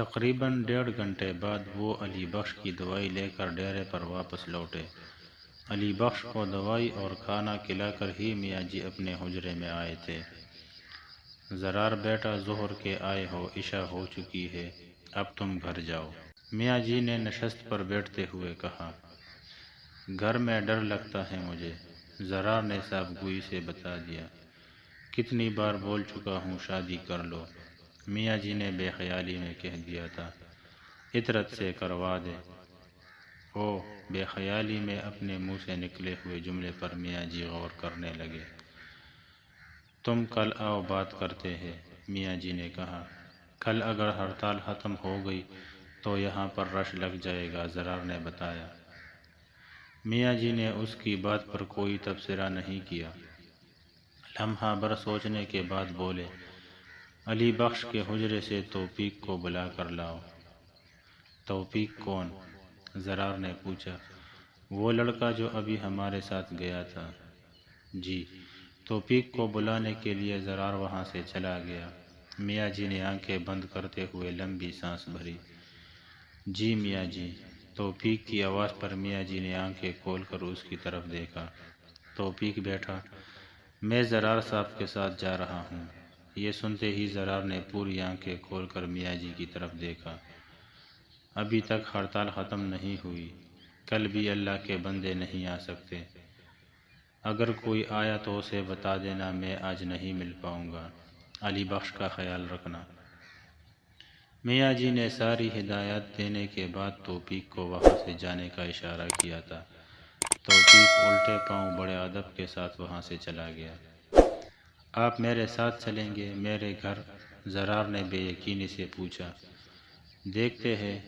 تقریباً 1.5 گھنٹے بعد وہ علی بخش کی دوائی لے کر ڈیرے پر واپس لوٹے۔ علی بخش کو دوائی اور کھانا کھلا کر ہی میاں جی اپنے حجرے میں آئے تھے۔ زرار بیٹا، ظہر کے آئے ہو، عشاء ہو چکی ہے، اب تم گھر جاؤ۔ میاں جی نے نشست پر بیٹھتے ہوئے کہا، گھر میں ڈر لگتا ہے مجھے۔ زرار نے صاف گوئی سے بتا دیا، کتنی بار بول چکا ہوں شادی کر لو۔ میاں جی نے بے خیالی میں کہہ دیا تھا، عطرت سے کروا دے۔ او بے خیالی میں اپنے منہ سے نکلے ہوئے جملے پر میاں جی غور کرنے لگے۔ تم کل آؤ، بات کرتے ہیں، میاں جی نے کہا۔ کل اگر ہڑتال ختم ہو گئی تو یہاں پر رش لگ جائے گا، زرار نے بتایا۔ میاں جی نے اس کی بات پر کوئی تبصرہ نہیں کیا۔ لمحہ بھر سوچنے کے بعد بولے، علی بخش کے حجرے سے توفیق کو بلا کر لاؤ۔ توفیق کون؟ زرار نے پوچھا۔ وہ لڑکا جو ابھی ہمارے ساتھ گیا تھا۔ جی۔ توفیق کو بلانے کے لیے زرار وہاں سے چلا گیا۔ میاں جی نے آنکھیں بند کرتے ہوئے لمبی سانس بھری۔ جی میاں جی۔ توفیق کی آواز پر میاں جی نے آنکھیں کھول کر اس کی طرف دیکھا۔ توفیق بیٹا، میں زرار صاحب کے ساتھ جا رہا ہوں۔ یہ سنتے ہی زرار نے پوری آنکھیں کھول کر میاں جی کی طرف دیکھا۔ ابھی تک ہڑتال ختم نہیں ہوئی، کل بھی اللہ کے بندے نہیں آ سکتے۔ اگر کوئی آیا تو اسے بتا دینا میں آج نہیں مل پاؤں گا، علی بخش کا خیال رکھنا۔ میاں جی نے ساری ہدایات دینے کے بعد توفیق کو وہاں سے جانے کا اشارہ کیا تھا۔ توفیق الٹے پاؤں بڑے ادب کے ساتھ وہاں سے چلا گیا۔ آپ میرے ساتھ چلیں گے میرے گھر؟ زرار نے بے یقینی سے پوچھا۔ دیکھتے ہیں،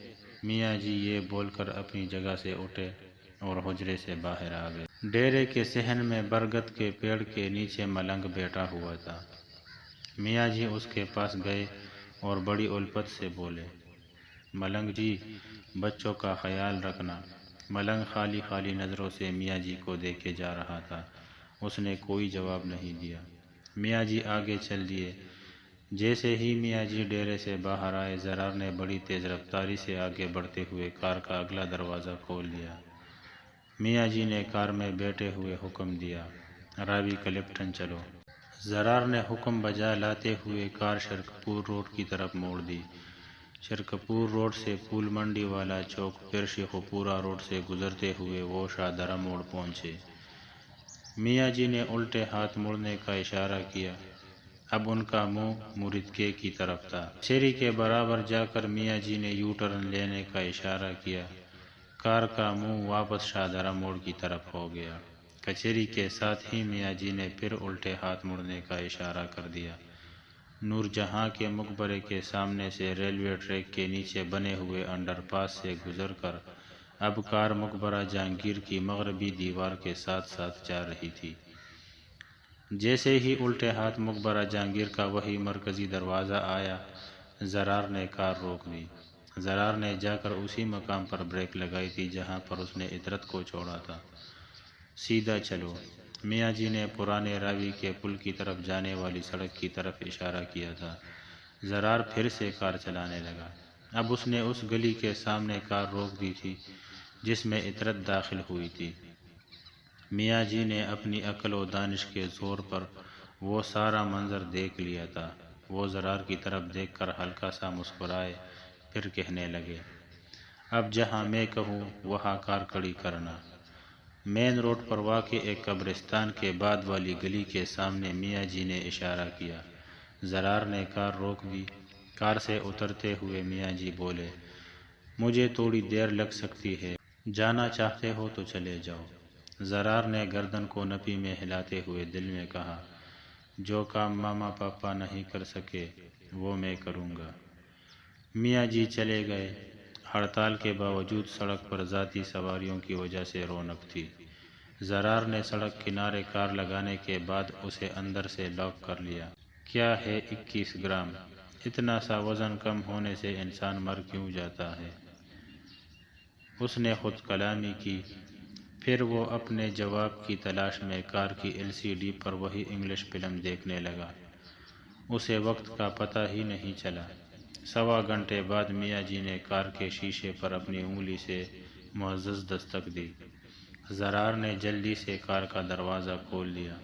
میاں جی یہ بول کر اپنی جگہ سے اٹھے اور حجرے سے باہر آ گئے۔ ڈیرے کے صحن میں برگد کے پیڑ کے نیچے ملنگ بیٹھا ہوا تھا۔ میاں جی اس کے پاس گئے اور بڑی الفت سے بولے، ملنگ جی، بچوں کا خیال رکھنا۔ ملنگ خالی خالی نظروں سے میاں جی کو دیکھے جا رہا تھا، اس نے کوئی جواب نہیں دیا۔ میاں جی آگے چل دیے۔ جیسے ہی میاں جی ڈیرے سے باہر آئے، زرار نے بڑی تیز رفتاری سے آگے بڑھتے ہوئے کار کا اگلا دروازہ کھول دیا۔ میاں جی نے کار میں بیٹھے ہوئے حکم دیا، راوی کلپٹن چلو۔ زرار نے حکم بجا لاتے ہوئے کار شرکپور روڈ کی طرف موڑ دی۔ شرکپور روڈ سے پھول منڈی والا چوک، پھر شیخوپورہ روڈ سے گزرتے ہوئے وہ شاہدرہ موڑ پہنچے۔ میاں جی نے الٹے ہاتھ مڑنے کا اشارہ کیا۔ اب ان کا منہ مریدکے کی طرف تھا۔ کچہری کے برابر جا کر میاں جی نے یو ٹرن لینے کا اشارہ کیا۔ کار کا منہ واپس شاہدرہ موڑ کی طرف ہو گیا۔ کچہری کے ساتھ ہی میاں جی نے پھر الٹے ہاتھ مڑنے کا اشارہ کر دیا۔ نور جہاں کے مقبرے کے سامنے سے ریلوے ٹریک کے نیچے بنے ہوئے انڈر پاس سے گزر کر اب کار مقبرہ جہانگیر کی مغربی دیوار کے ساتھ ساتھ جا رہی تھی۔ جیسے ہی الٹے ہاتھ مقبرہ جہانگیر کا وہی مرکزی دروازہ آیا، زرار نے کار روک دی۔ زرار نے جا کر اسی مقام پر بریک لگائی تھی جہاں پر اس نے عطرت کو چھوڑا تھا۔ سیدھا چلو، میاں جی نے پرانے راوی کے پل کی طرف جانے والی سڑک کی طرف اشارہ کیا تھا۔ زرار پھر سے کار چلانے لگا۔ اب اس نے اس گلی کے سامنے کار روک دی تھی جس میں عطرت داخل ہوئی تھی۔ میاں جی نے اپنی عقل و دانش کے زور پر وہ سارا منظر دیکھ لیا تھا۔ وہ زرار کی طرف دیکھ کر ہلکا سا مسکرائے، پھر کہنے لگے، اب جہاں میں کہوں وہاں کار کھڑی کرنا۔ مین روڈ پر واقع ایک قبرستان کے بعد والی گلی کے سامنے میاں جی نے اشارہ کیا۔ زرار نے کار روک دی۔ کار سے اترتے ہوئے میاں جی بولے، مجھے تھوڑی دیر لگ سکتی ہے، جانا چاہتے ہو تو چلے جاؤ۔ زرار نے گردن کو نپی میں ہلاتے ہوئے دل میں کہا، جو کام ماما پاپا نہیں کر سکے وہ میں کروں گا۔ میاں جی چلے گئے۔ ہڑتال کے باوجود سڑک پر ذاتی سواریوں کی وجہ سے رونق تھی۔ زرار نے سڑک کنارے کار لگانے کے بعد اسے اندر سے لاک کر لیا۔ کیا ہے 21 گرام، اتنا سا وزن کم ہونے سے انسان مر کیوں جاتا ہے؟ اس نے خود کلامی کی۔ پھر وہ اپنے جواب کی تلاش میں کار کی LCD پر وہی انگلش فلم دیکھنے لگا۔ اسے وقت کا پتہ ہی نہیں چلا۔ سوا گھنٹے بعد میاں جی نے کار کے شیشے پر اپنی انگلی سے معزز دستک دی۔ زرار نے جلدی سے کار کا دروازہ کھول دیا۔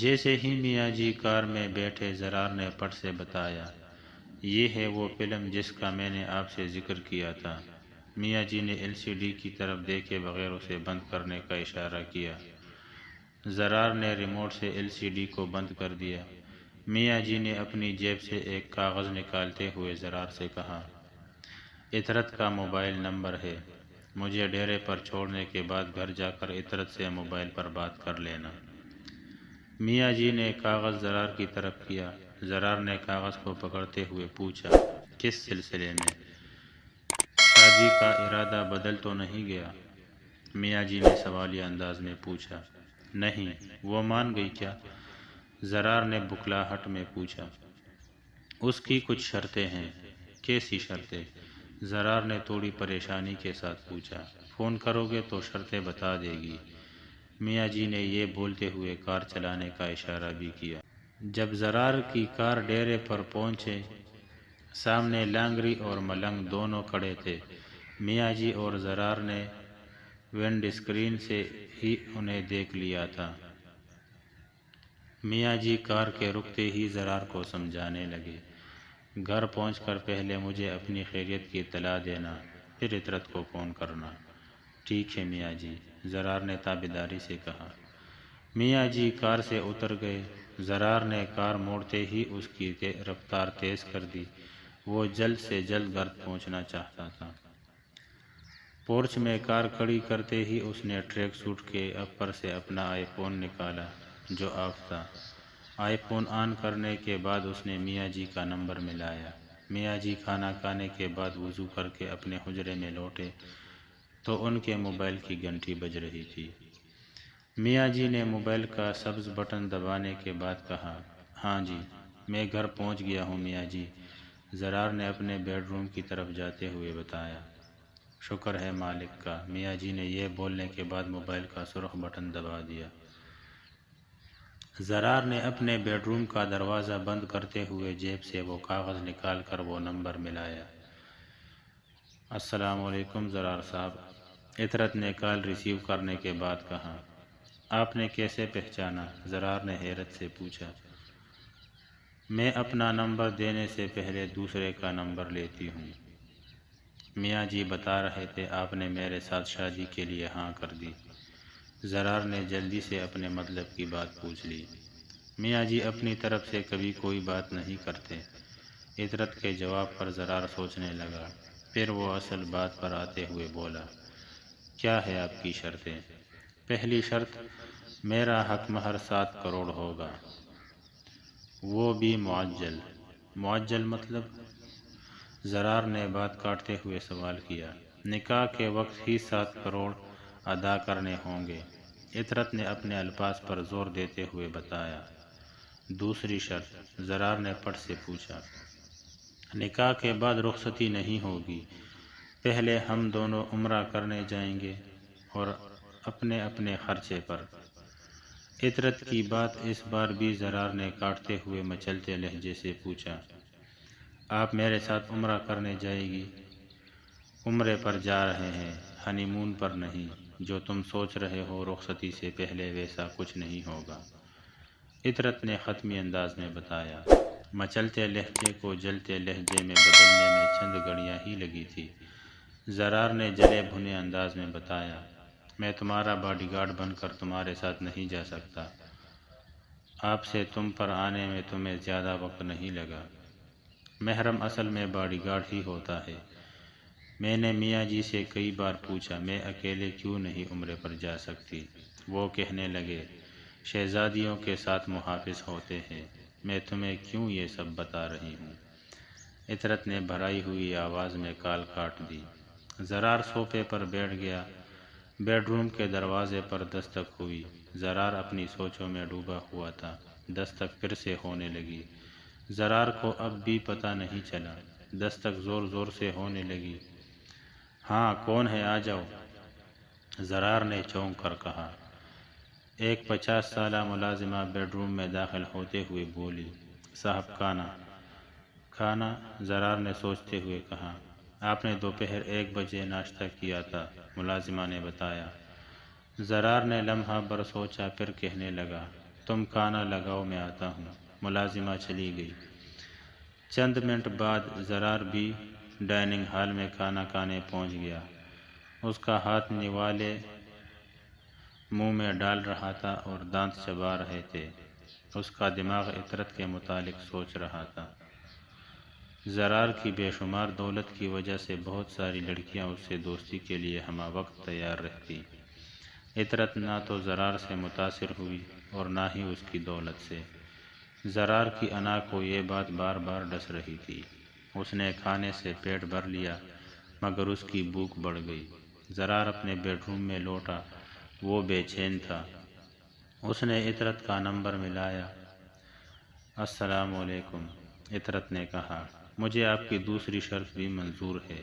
جیسے ہی میاں جی کار میں بیٹھے زرار نے پٹ سے بتایا، یہ ہے وہ فلم جس کا میں نے آپ سے ذکر کیا تھا۔ میاں جی نے LCD کی طرف دیکھے بغیر اسے بند کرنے کا اشارہ کیا۔ زرار نے ریموٹ سے LCD کو بند کر دیا۔ میاں جی نے اپنی جیب سے ایک کاغذ نکالتے ہوئے زرار سے کہا، عطرت کا موبائل نمبر ہے، مجھے ڈیرے پر چھوڑنے کے بعد گھر جا کر عطرت سے موبائل پر بات کر لینا۔ میاں جی نے کاغذ زرار کی طرف کیا۔ زرار نے کاغذ کو پکڑتے ہوئے پوچھا، کس سلسلے میں؟ شادی کا ارادہ بدل تو نہیں گیا؟ میاں جی نے سوالیہ انداز میں پوچھا۔ نہیں، وہ مان گئی کیا؟ زرار نے بکلاہٹ میں پوچھا۔ اس کی کچھ شرطیں ہیں۔ کیسی شرطیں؟ زرار نے تھوڑی پریشانی کے ساتھ پوچھا۔ فون کرو گے تو شرطیں بتا دے گی۔ میاں جی نے یہ بولتے ہوئے کار چلانے کا اشارہ بھی کیا۔ جب زرار کی کار ڈیرے پر پہنچے، سامنے لانگری اور ملنگ دونوں کھڑے تھے۔ میاں جی اور زرار نے ونڈ اسکرین سے ہی انہیں دیکھ لیا تھا۔ میاں جی کار کے رکتے ہی زرار کو سمجھانے لگے، گھر پہنچ کر پہلے مجھے اپنی خیریت کی اطلاع دینا، پھر عطرت کو فون کرنا۔ ٹھیک ہے میاں جی، زرار نے تابعداری سے کہا۔ میاں جی کار سے اتر گئے۔ زرار نے کار موڑتے ہی اس کی رفتار تیز کر دی۔ وہ جلد سے جلد گھر پہنچنا چاہتا تھا۔ پورچ میں کار کھڑی کرتے ہی اس نے ٹریک سوٹ کے اپر سے اپنا آئی فون نکالا جو آف تھا۔ آئی فون آن کرنے کے بعد اس نے میاں جی کا نمبر ملایا۔ میاں جی کھانا کھانے کے بعد وضو کر کے اپنے حجرے میں لوٹے تو ان کے موبائل کی گھنٹی بج رہی تھی۔ میاں جی نے موبائل کا سبز بٹن دبانے کے بعد کہا، ہاں جی، میں گھر پہنچ گیا ہوں میاں جی، زرار نے اپنے بیڈ روم کی طرف جاتے ہوئے بتایا۔ شکر ہے مالک کا، میاں جی نے یہ بولنے کے بعد موبائل کا سرخ بٹن دبا دیا۔ زرار نے اپنے بیڈ روم کا دروازہ بند کرتے ہوئے جیب سے وہ کاغذ نکال کر وہ نمبر ملایا۔ السلام علیکم زرار صاحب، عطرت نے کال ریسیو کرنے کے بعد کہا۔ آپ نے کیسے پہچانا؟ زرار نے حیرت سے پوچھا۔ میں اپنا نمبر دینے سے پہلے دوسرے کا نمبر لیتی ہوں۔ میاں جی بتا رہے تھے آپ نے میرے ساتھ شادی کے لیے ہاں کر دی۔ زرار نے جلدی سے اپنے مطلب کی بات پوچھ لی۔ میاں جی اپنی طرف سے کبھی کوئی بات نہیں کرتے۔ عطرت کے جواب پر زرار سوچنے لگا، پھر وہ اصل بات پر آتے ہوئے بولا، کیا ہے آپ کی شرطیں؟ پہلی شرط، میرا حق مہر 7 کروڑ ہوگا، وہ بھی معجل۔ معجل مطلب؟ زرار نے بات کاٹتے ہوئے سوال کیا۔ نکاح کے وقت ہی 7 کروڑ ادا کرنے ہوں گے، عطرت نے اپنے الفاظ پر زور دیتے ہوئے بتایا۔ دوسری شرط، زرار نے پٹ سے پوچھا۔ نکاح کے بعد رخصتی نہیں ہوگی، پہلے ہم دونوں عمرہ کرنے جائیں گے اور اپنے اپنے خرچے پر۔ عطرت کی بات اس بار بھی زرار نے کاٹتے ہوئے مچلتے لہجے سے پوچھا، آپ میرے ساتھ عمرہ کرنے جائے گی؟ عمرے پر جا رہے ہیں، ہنی مون پر نہیں، جو تم سوچ رہے ہو رخصتی سے پہلے ویسا کچھ نہیں ہوگا، عطرت نے ختمی انداز میں بتایا۔ مچلتے لہجے کو جلتے لہجے میں بدلنے میں چند گھڑیاں ہی لگی تھی۔ زرار نے جلے بھنے انداز میں بتایا، میں تمہارا باڈی گارڈ بن کر تمہارے ساتھ نہیں جا سکتا، آپ سے تم پر آنے میں تمہیں زیادہ وقت نہیں لگا، محرم اصل میں باڈی گارڈ ہی ہوتا ہے۔ میں نے میاں جی سے کئی بار پوچھا میں اکیلے کیوں نہیں عمرے پر جا سکتی، وہ کہنے لگے شہزادیوں کے ساتھ محافظ ہوتے ہیں، میں تمہیں کیوں یہ سب بتا رہی ہوں۔ عطرت نے بھرائی ہوئی آواز میں کال کاٹ دی۔ زرار صوفے پر بیٹھ گیا۔ بیڈ روم کے دروازے پر دستک ہوئی۔ زرار اپنی سوچوں میں ڈوبا ہوا تھا۔ دستک پھر سے ہونے لگی۔ زرار کو اب بھی پتہ نہیں چلا۔ دستک زور زور سے ہونے لگی۔ ہاں کون ہے، آ جاؤ، زرار نے چونک کر کہا۔ ایک 50 سالہ ملازمہ بیڈ روم میں داخل ہوتے ہوئے بولی، صاحب کھانا۔ کھانا؟ زرار نے سوچتے ہوئے کہا۔ آپ نے دوپہر 1 بجے ناشتہ کیا تھا، ملازمہ نے بتایا۔ زرار نے لمحہ بھر سوچا، پھر کہنے لگا، تم کھانا لگاؤ، میں آتا ہوں۔ ملازمہ چلی گئی۔ چند منٹ بعد زرار بھی ڈائننگ ہال میں کھانا کھانے پہنچ گیا۔ اس کا ہاتھ نوالے منہ میں ڈال رہا تھا اور دانت چبا رہے تھے۔ اس کا دماغ عطرت کے متعلق سوچ رہا تھا۔ زرار کی بے شمار دولت کی وجہ سے بہت ساری لڑکیاں اس سے دوستی کے لیے ہمہ وقت تیار رہتی۔ عطرت نہ تو زرار سے متاثر ہوئی اور نہ ہی اس کی دولت سے۔ زرار کی انا کو یہ بات بار بار ڈس رہی تھی۔ اس نے کھانے سے پیٹ بھر لیا مگر اس کی بھوک بڑھ گئی۔ زرار اپنے بیڈ روم میں لوٹا، وہ بے چین تھا۔ اس نے عطرت کا نمبر ملایا۔ السلام علیکم، عطرت نے کہا، مجھے آپ کی دوسری شرط بھی منظور ہے۔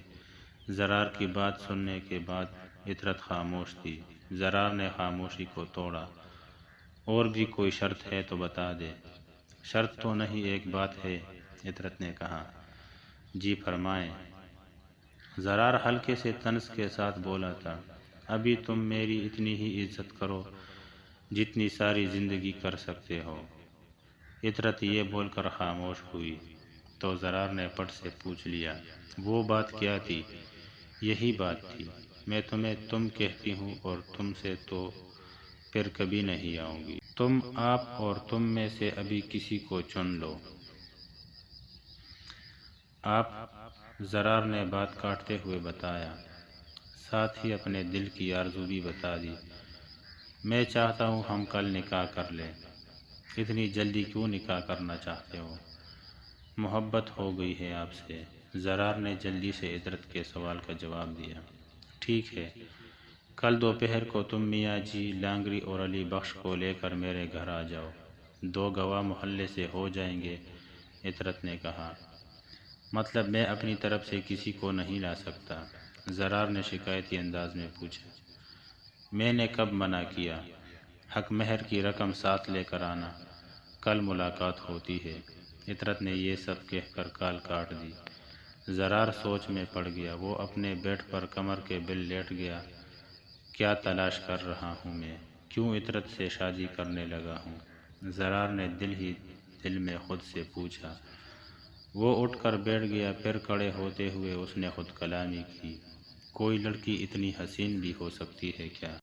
زرار کی بات سننے کے بعد عطرت خاموش تھی۔ زرار نے خاموشی کو توڑا۔ اور بھی کوئی شرط ہے تو بتا دے۔ شرط تو نہیں، ایک بات ہے، عطرت نے کہا۔ جی فرمائیں۔ زرار ہلکے سے طنز کے ساتھ بولا تھا، ابھی تم میری اتنی ہی عزت کرو جتنی ساری زندگی کر سکتے ہو۔ عطرت یہ بول کر خاموش ہوئی تو زرار نے پٹ سے پوچھ لیا، وہ بات کیا تھی؟ یہی بات تھی، میں تمہیں تم کہتی ہوں اور تم سے تو پھر کبھی نہیں آؤں گی۔ تم، آپ اور تم میں سے ابھی کسی کو چن لو۔ آپ؟ زرار نے بات کاٹتے ہوئے بتایا، ساتھ ہی اپنے دل کی آرزو بھی بتا دی۔ میں چاہتا ہوں ہم کل نکاح کر لیں۔ اتنی جلدی کیوں نکاح کرنا چاہتے ہو؟ محبت ہو گئی ہے آپ سے۔ زرار نے جلدی سے عطرت کے سوال کا جواب دیا۔ ٹھیک ہے، کل دوپہر کو تم میاں جی لانگری اور علی بخش کو لے کر میرے گھر آ جاؤ، 2 گواہ محلے سے ہو جائیں گے، عطرت نے کہا۔ مطلب میں اپنی طرف سے کسی کو نہیں لا سکتا؟ زرار نے شکایتی انداز میں پوچھا۔ میں نے کب منع کیا؟ حق مہر کی رقم ساتھ لے کر آنا، کل ملاقات ہوتی ہے۔ عطرت نے یہ سب کہہ کر کال کاٹ دی۔ زرار سوچ میں پڑ گیا۔ وہ اپنے بیڈ پر کمر کے بل لیٹ گیا۔ کیا تلاش کر رہا ہوں میں؟ کیوں عطرت سے شادی کرنے لگا ہوں؟ زرار نے دل ہی دل میں خود سے پوچھا۔ وہ اٹھ کر بیٹھ گیا، پھر کھڑے ہوتے ہوئے اس نے خود کلامی کی، کوئی لڑکی اتنی حسین بھی ہو سکتی ہے کیا؟